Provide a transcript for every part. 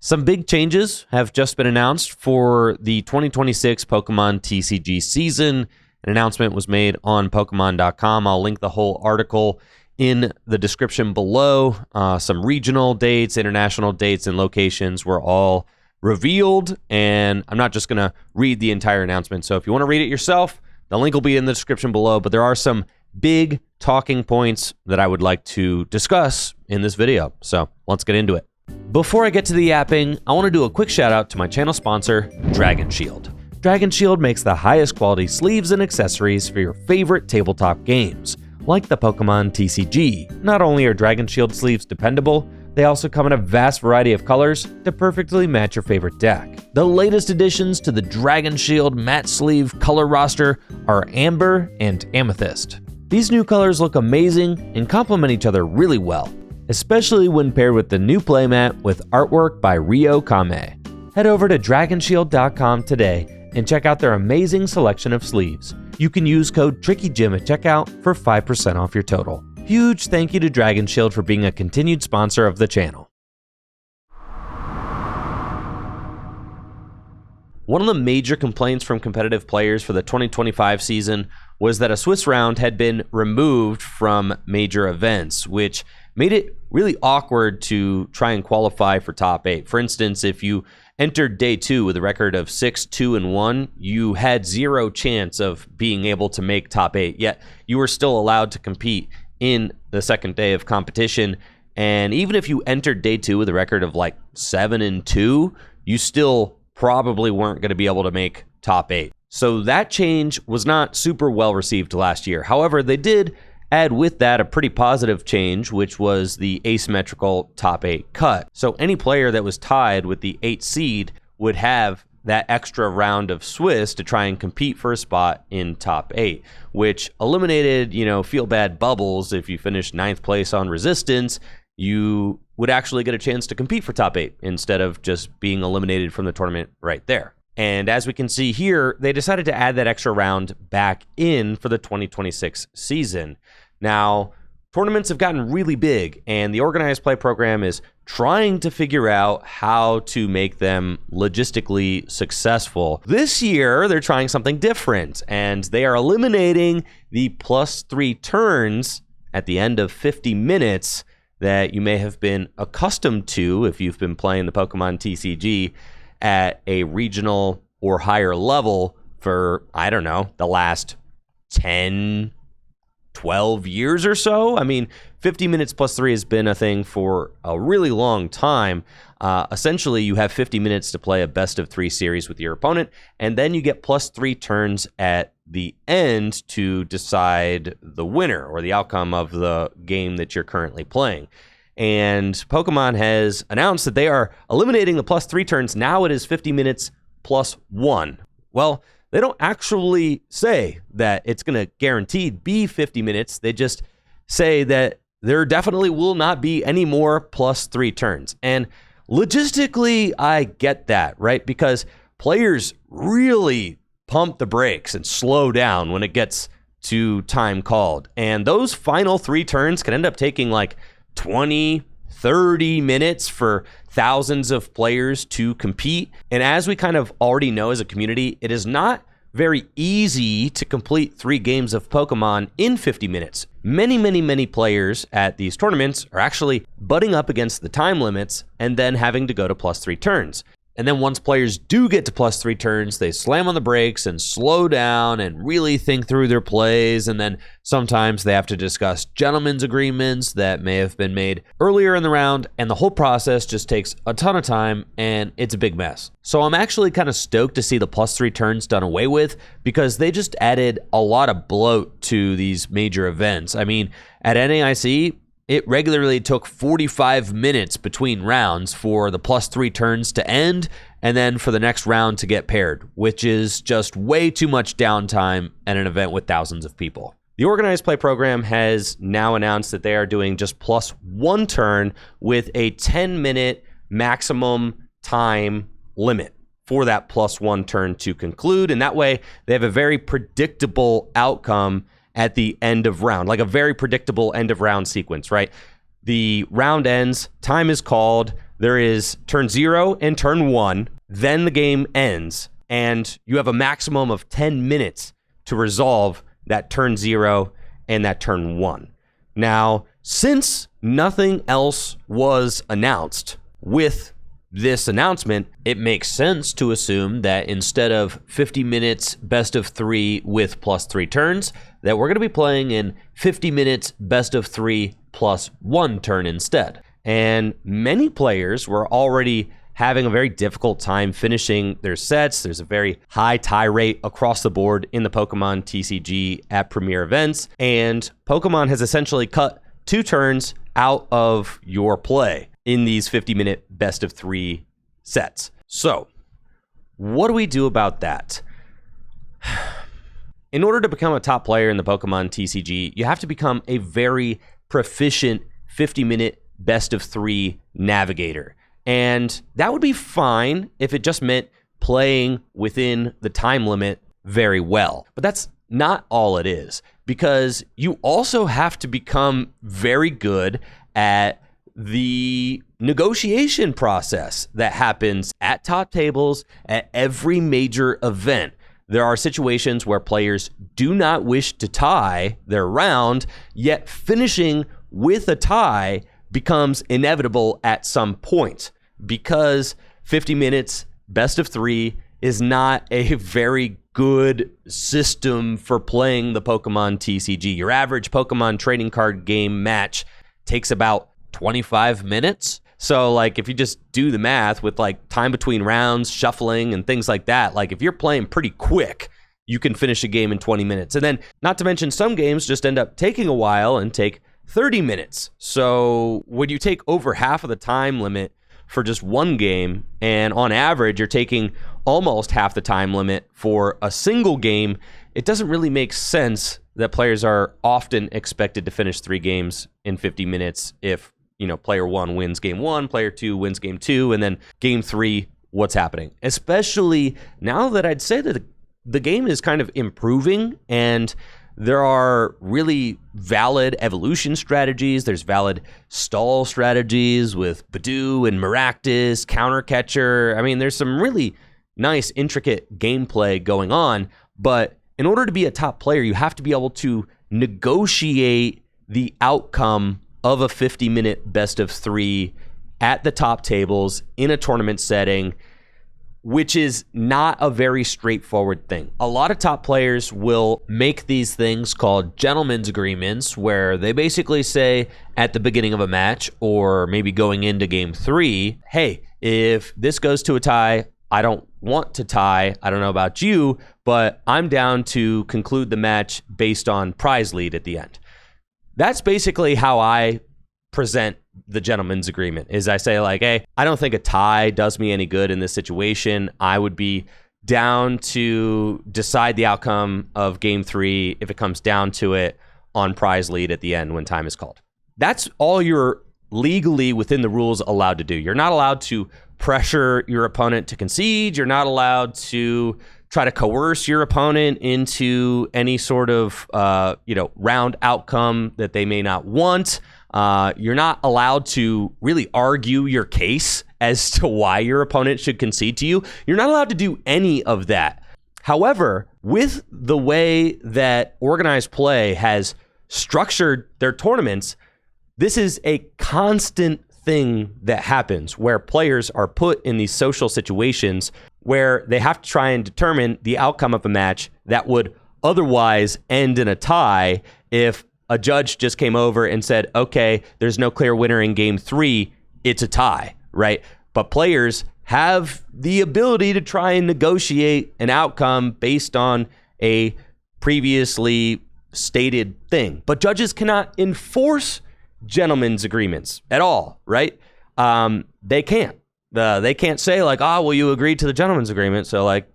Some big changes have just been announced for the 2026 Pokemon TCG season. An announcement was made on Pokemon.com. I'll link the whole article in the description below. Some regional dates, international dates, and locations were all revealed, and I'm not just going to read the entire announcement. So if you want to read it yourself, the link will be in the description below, but there are some big talking points that I would like to discuss in this video. So let's get into it. Before I get to the yapping, I want to do a quick shout out to my channel sponsor, Dragon Shield. Dragon Shield makes the highest quality sleeves and accessories for your favorite tabletop games, like the Pokemon TCG. Not only are Dragon Shield sleeves dependable, they also come in a vast variety of colors to perfectly match your favorite deck. The latest additions to the Dragon Shield matte sleeve color roster are Amber and Amethyst. These new colors look amazing and complement each other really well, especially when paired with the new playmat with artwork by Ryo Kame. Head over to dragonshield.com today and check out their amazing selection of sleeves. You can use code TRICKYJIM at checkout for 5% off your total. Huge thank you to Dragon Shield for being a continued sponsor of the channel. One of the major complaints from competitive players for the 2025 season was that a Swiss round had been removed from major events, which made it really awkward to try and qualify for top 8. For instance, if you entered day 2 with a record of 6-2-1, you had zero chance of being able to make top 8, yet you were still allowed to compete in the second day of competition. And even if you entered day 2 with a record of like 7-2, you still probably weren't going to be able to make top 8. So that change was not super well received last year. However, they did add with that a pretty positive change, which was the asymmetrical top 8 cut. So any player that was tied with the 8th seed would have that extra round of Swiss to try and compete for a spot in top 8, which eliminated, feel bad bubbles. If you finished 9th place on resistance, you would actually get a chance to compete for top 8 instead of just being eliminated from the tournament right there. And as we can see here, they decided to add that extra round back in for the 2026 season. Now, tournaments have gotten really big, and the organized play program is trying to figure out how to make them logistically successful. This year, they're trying something different, and they are eliminating the +3 turns at the end of 50 minutes that you may have been accustomed to if you've been playing the Pokemon TCG at a regional or higher level for, I don't know, the last 10, 12 years or so. I mean, 50 minutes +3 has been a thing for a really long time. Essentially, you have 50 minutes to play a best of 3 series with your opponent, and then you get +3 turns at the end to decide the winner or the outcome of the game that you're currently playing. And Pokemon has announced that they are eliminating the +3 turns. Now it is 50 minutes +1. Well, they don't actually say that it's going to guaranteed be 50 minutes. They just say that there definitely will not be any more +3 turns. And logistically, I get that, right? Because players really pump the brakes and slow down when it gets to time called. And those final 3 turns can end up taking like 20, 30 minutes for thousands of players to compete. And as we kind of already know as a community, it is not very easy to complete 3 games of Pokemon in 50 minutes. Many players at these tournaments are actually butting up against the time limits and then having to go to +3 turns. And then once players do get to +3 turns, they slam on the brakes and slow down and really think through their plays. And then sometimes they have to discuss gentlemen's agreements that may have been made earlier in the round. And the whole process just takes a ton of time and it's a big mess. So I'm actually kind of stoked to see the +3 turns done away with because they just added a lot of bloat to these major events. I mean, at NAIC, it regularly took 45 minutes between rounds for the +3 turns to end and then for the next round to get paired, which is just way too much downtime at an event with thousands of people. The organized play program has now announced that they are doing just +1 turn with a 10-minute maximum time limit for that +1 turn to conclude. And that way they have a very predictable outcome at the end of round, like a very predictable end of round sequence, right? The round ends, time is called, there is turn 0 and turn 1, then the game ends, and you have a maximum of 10 minutes to resolve that turn 0 and that turn 1. Now, since nothing else was announced with this announcement, it makes sense to assume that instead of 50 minutes best of 3 with +3 turns, that we're going to be playing in 50 minutes best of 3 plus 1 turn instead. And many players were already having a very difficult time finishing their sets. There's a very high tie rate across the board in the Pokemon TCG at Premier events, and Pokemon has essentially cut 2 turns out of your play in these 50-minute best of 3 sets. So, what do we do about that? In order to become a top player in the Pokemon TCG, you have to become a very proficient 50-minute best of 3 navigator. And that would be fine if it just meant playing within the time limit very well. But that's not all it is, because you also have to become very good at the negotiation process that happens at top tables at every major event. There are situations where players do not wish to tie their round, yet finishing with a tie becomes inevitable at some point, because 50 minutes best of 3 is not a very good system for playing the Pokemon TCG. Your average Pokemon trading card game match takes about 25 minutes. So like if you just do the math with like time between rounds, shuffling and things like that, like if you're playing pretty quick, you can finish a game in 20 minutes. And then not to mention some games just end up taking a while and take 30 minutes. So when you take over half of the time limit for just one game, and on average you're taking almost half the time limit for a single game, it doesn't really make sense that players are often expected to finish 3 games in 50 minutes if, you know, player 1 wins game 1, player 2 wins game 2, and then game 3, what's happening? Especially now that I'd say that the game is kind of improving and there are really valid evolution strategies. There's valid stall strategies with Badoo and Maractus, Counter Catcher. I mean, there's some really nice, intricate gameplay going on. But in order to be a top player, you have to be able to negotiate the outcome of a 50-minute best of 3 at the top tables in a tournament setting, which is not a very straightforward thing. A lot of top players will make these things called gentlemen's agreements, where they basically say at the beginning of a match or maybe going into game 3, hey, if this goes to a tie, I don't want to tie. I don't know about you, but I'm down to conclude the match based on prize lead at the end. That's basically how I present the gentleman's agreement. Is I say like, hey, I don't think a tie does me any good in this situation. I would be down to decide the outcome of game 3 if it comes down to it on prize lead at the end when time is called. That's all you're legally within the rules allowed to do. You're not allowed to pressure your opponent to concede. You're not allowed to try to coerce your opponent into any sort of round outcome that they may not want. You're not allowed to really argue your case as to why your opponent should concede to you. You're not allowed to do any of that. However, with the way that organized play has structured their tournaments, this is a constant thing that happens where players are put in these social situations where they have to try and determine the outcome of a match that would otherwise end in a tie if a judge just came over and said, okay, there's no clear winner in game 3, it's a tie, right? But players have the ability to try and negotiate an outcome based on a previously stated thing. But judges cannot enforce gentlemen's agreements at all, right? They can't. They can't say like, oh, well, you agreed to the gentleman's agreement, so like,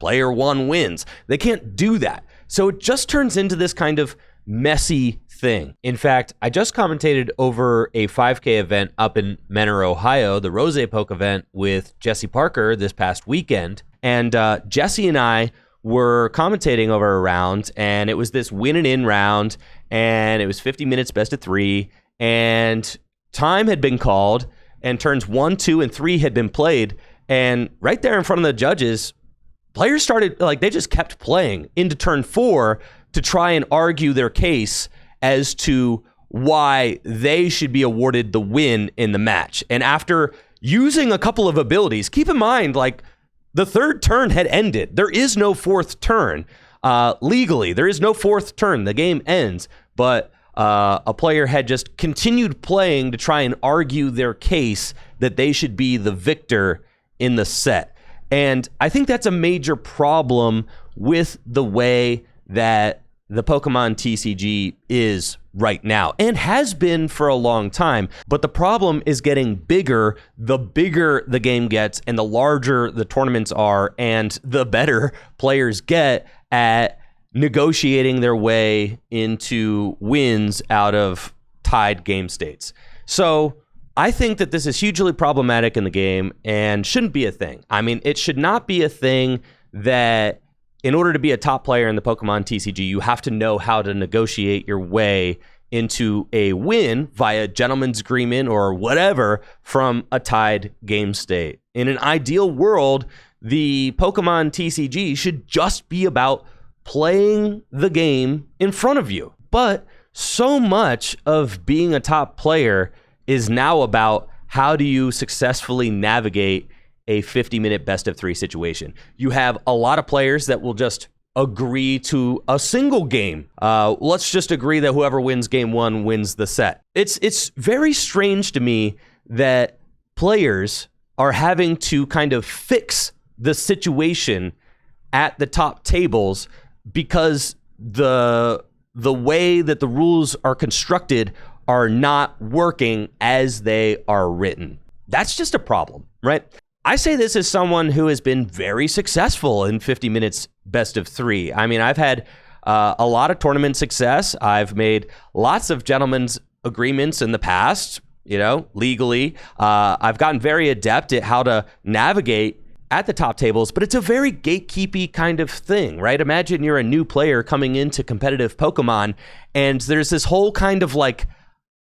player 1 wins. They can't do that. So it just turns into this kind of messy thing. In fact, I just commentated over a 5K event up in Menor, Ohio, the Rose Poke event with Jesse Parker this past weekend. And Jesse and I were commentating over a round, and it was this win and in round, and it was 50 minutes best of 3, and time had been called, and turns 1, 2, and 3 had been played. And right there in front of the judges, players started, like, they just kept playing into turn 4 to try and argue their case as to why they should be awarded the win in the match. And after using a couple of abilities, keep in mind, like, the third turn had ended. There is no fourth turn. Legally, there is no fourth turn. The game ends. But a player had just continued playing to try and argue their case that they should be the victor in the set. And I think that's a major problem with the way that the Pokemon TCG is right now, and has been for a long time. But the problem is getting bigger the bigger the game gets, and the larger the tournaments are, and the better players get at negotiating their way into wins out of tied game states. So I think that this is hugely problematic in the game and shouldn't be a thing. I mean, it should not be a thing that in order to be a top player in the Pokemon TCG, you have to know how to negotiate your way into a win via gentleman's agreement or whatever from a tied game state. In an ideal world, the Pokemon TCG should just be about playing the game in front of you. But so much of being a top player is now about how do you successfully navigate a 50-minute best-of-3 situation. You have a lot of players that will just agree to a single game. Let's just agree that whoever wins game 1 wins the set. It's very strange to me that players are having to kind of fix the situation at the top tables because the way that the rules are constructed are not working as they are written. That's just a problem, right? I say this as someone who has been very successful in 50 minutes best of 3. I mean, I've had a lot of tournament success. I've made lots of gentlemen's agreements in the past, legally. I've gotten very adept at how to navigate at the top tables, but it's a very gatekeepy kind of thing, right? Imagine you're a new player coming into competitive Pokemon, and there's this whole kind of like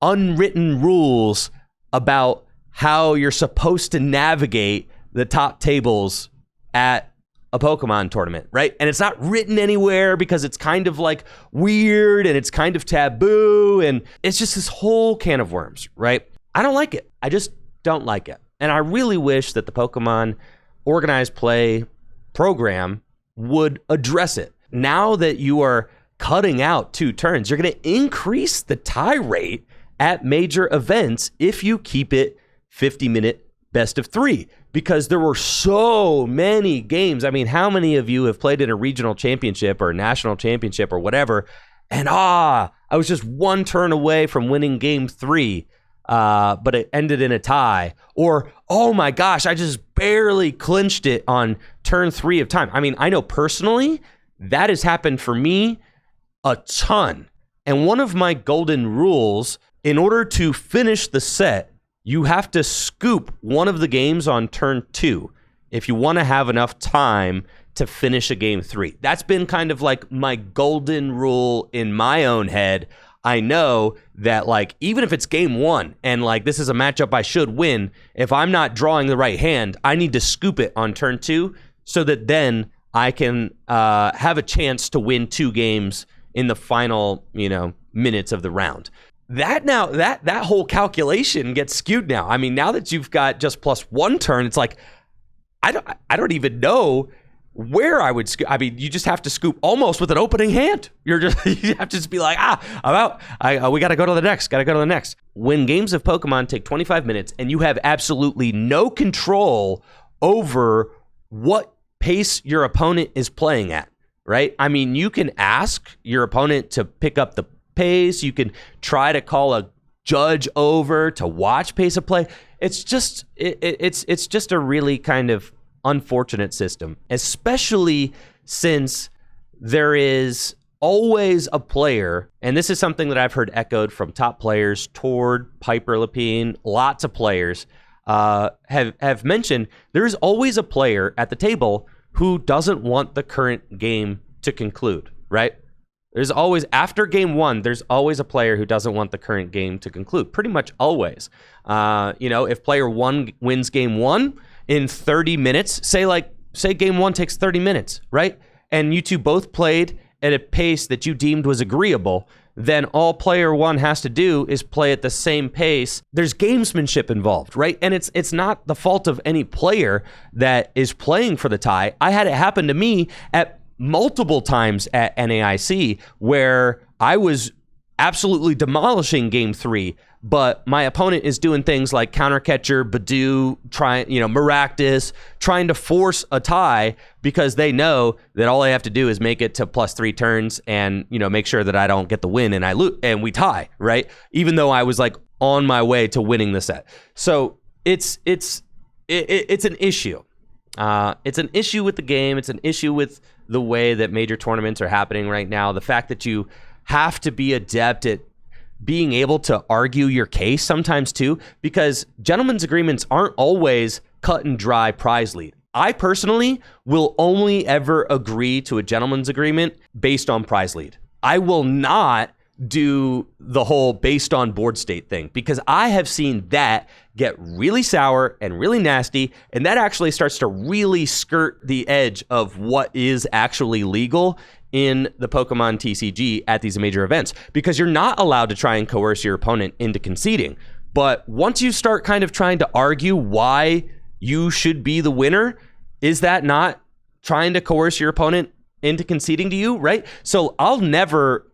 unwritten rules about how you're supposed to navigate the top tables at a Pokemon tournament, right? And it's not written anywhere because it's kind of like weird and it's kind of taboo, and it's just this whole can of worms, right? I don't like it. I just don't like it. And I really wish that the Pokemon organized play program would address it. Now that you are cutting out 2 turns, you're going to increase the tie rate at major events if you keep it 50-minute best of 3, because there were so many games. I mean, how many of you have played in a regional championship or a national championship or whatever, and I was just 1 turn away from winning game 3, but it ended in a tie, or oh my gosh, I just barely clinched it on turn 3 of time. I mean, I know personally that has happened for me a ton. And one of my golden rules, in order to finish the set, you have to scoop one of the games on turn 2 if you want to have enough time to finish a game 3. That's been kind of like my golden rule in my own head. I know that, like, even if it's game 1 and like this is a matchup I should win, if I'm not drawing the right hand, I need to scoop it on turn 2 so that then I can have a chance to win 2 games in the final, minutes of the round. That whole calculation gets skewed now. I mean, now that you've got just plus 1 turn, it's like I don't even know where I would scoop. I mean, you just have to scoop almost with an opening hand. You have to just be like, I'm out. We got to go to the next. When games of Pokemon take 25 minutes and you have absolutely no control over what pace your opponent is playing at, right? I mean, you can ask your opponent to pick up the pace. You can try to call a judge over to watch pace of play. It's just it's just a really kind of unfortunate system, especially since there is always a player, and this is something that I've heard echoed from top players, Tord, Piper Lapine, lots of players have mentioned, there's always a player at the table who doesn't want the current game to conclude, right? There's always, after game one, there's always a player who doesn't want the current game to conclude. Pretty much always. If player one wins game one in 30 minutes, say game one takes 30 minutes, right? And you two both played at a pace that you deemed was agreeable, then all player one has to do is play at the same pace. There's gamesmanship involved, right? And it's not the fault of any player that is playing for the tie. I had it happen to me at multiple times at NAIC where I was absolutely demolishing game three, but my opponent is doing things like countercatcher, Badoo, Maractus, trying to force a tie because they know that all I have to do is make it to +3 turns and, make sure that I don't get the win and I lose and we tie, right? Even though I was like on my way to winning the set. So it's an issue. It's an issue with the game. It's an issue with the way that major tournaments are happening right now. The fact that you have to be adept at being able to argue your case sometimes too, because gentlemen's agreements aren't always cut and dry prize lead. I personally will only ever agree to a gentleman's agreement based on prize lead. I will not do the whole based on board state thing because I have seen that get really sour and really nasty, and that actually starts to really skirt the edge of what is actually legal in the Pokemon TCG at these major events, because you're not allowed to try and coerce your opponent into conceding. But once you start kind of trying to argue why you should be the winner, is that not trying to coerce your opponent into conceding to you, right? So I'll never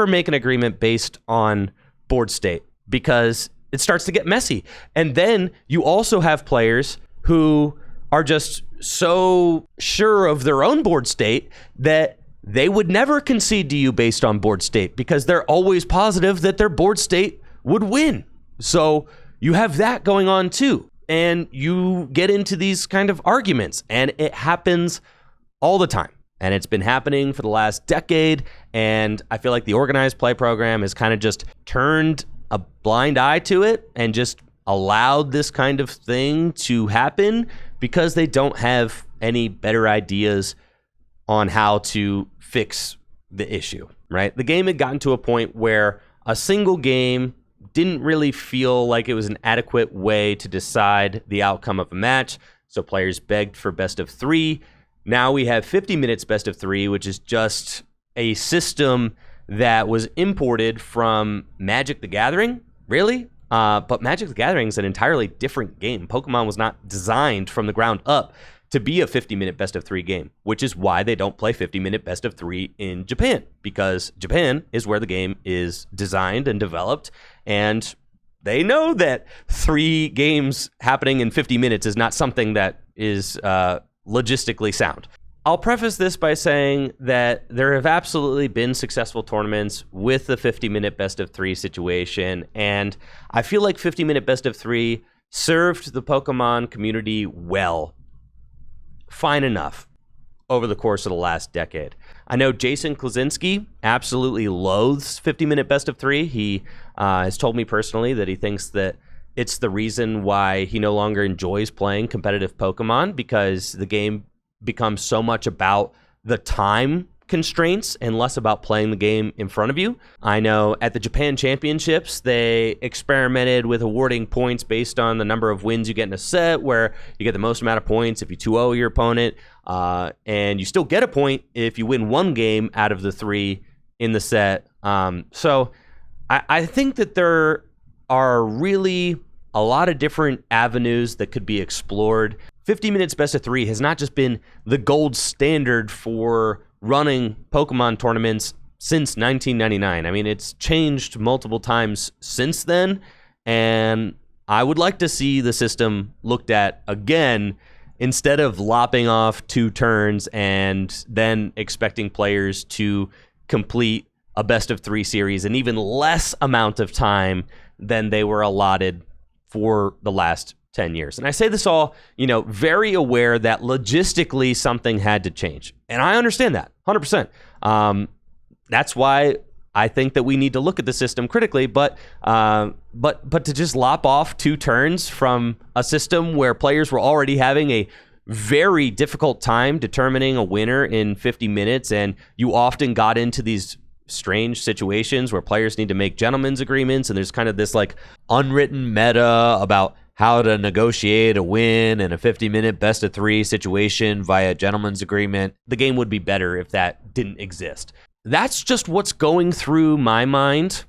make an agreement based on board state because it starts to get messy. And then you also have players who are just so sure of their own board state that they would never concede to you based on board state because they're always positive that their board state would win. So you have that going on too. And you get into these kind of arguments, and it happens all the time. And it's been happening for the last decade. And I feel like the organized play program has kind of just turned a blind eye to it and just allowed this kind of thing to happen because they don't have any better ideas on how to fix the issue, right? The game had gotten to a point where a single game didn't really feel like it was an adequate way to decide the outcome of a match. So players begged for best of 3. Now we have 50 minutes best of 3, which is just a system that was imported from Magic the Gathering, really. But Magic the Gathering is an entirely different game. Pokemon was not designed from the ground up to be a 50-minute best of 3 game, which is why they don't play 50-minute best of 3 in Japan, because Japan is where the game is designed and developed, and they know that 3 games happening in 50 minutes is not something that is logistically sound. I'll preface this by saying that there have absolutely been successful tournaments with the 50-minute best of 3 situation, and I feel like 50-minute best of 3 served the Pokemon community well, fine enough, over the course of the last decade. I know Jason Klaczynski absolutely loathes 50-minute best of 3. He has told me personally that he thinks that it's the reason why he no longer enjoys playing competitive Pokemon, because the game becomes so much about the time constraints and less about playing the game in front of you. I know at the Japan Championships, they experimented with awarding points based on the number of wins you get in a set, where you get the most amount of points if you 2-0 your opponent, and you still get a point if you win 1 game out of the 3 in the set. So I think that there are really a lot of different avenues that could be explored. 50 minutes best of 3 has not just been the gold standard for running Pokemon tournaments since 1999. I mean, it's changed multiple times since then, and I would like to see the system looked at again instead of lopping off 2 turns and then expecting players to complete a best of 3 series in even less amount of time than they were allotted for the last 10 years. And I say this all, very aware that logistically something had to change. And I understand that 100%. That's why I think that we need to look at the system critically, but to just lop off 2 turns from a system where players were already having a very difficult time determining a winner in 50 minutes, and you often got into these strange situations where players need to make gentlemen's agreements, and there's kind of this like unwritten meta about how to negotiate a win in a 50-minute best-of-3 situation via gentleman's agreement. The game would be better if that didn't exist. That's just what's going through my mind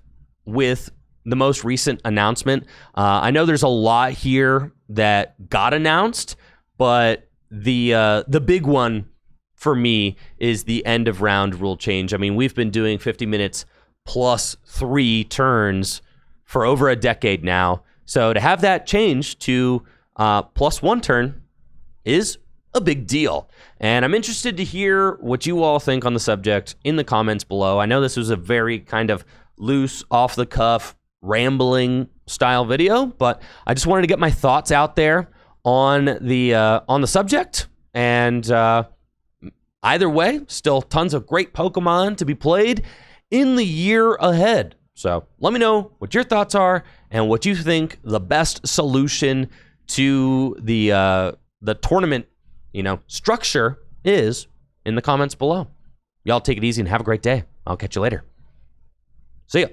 with the most recent announcement. I know there's a lot here that got announced, but the big one for me is the end of round rule change. I mean, we've been doing 50 minutes plus 3 turns for over a decade now. So to have that change to plus 1 turn is a big deal. And I'm interested to hear what you all think on the subject in the comments below. I know this was a very kind of loose, off the cuff, rambling style video, but I just wanted to get my thoughts out there on the subject. And either way, still tons of great Pokemon to be played in the year ahead. So let me know what your thoughts are and what you think the best solution to the tournament, structure is in the comments below. Y'all take it easy and have a great day. I'll catch you later. See ya.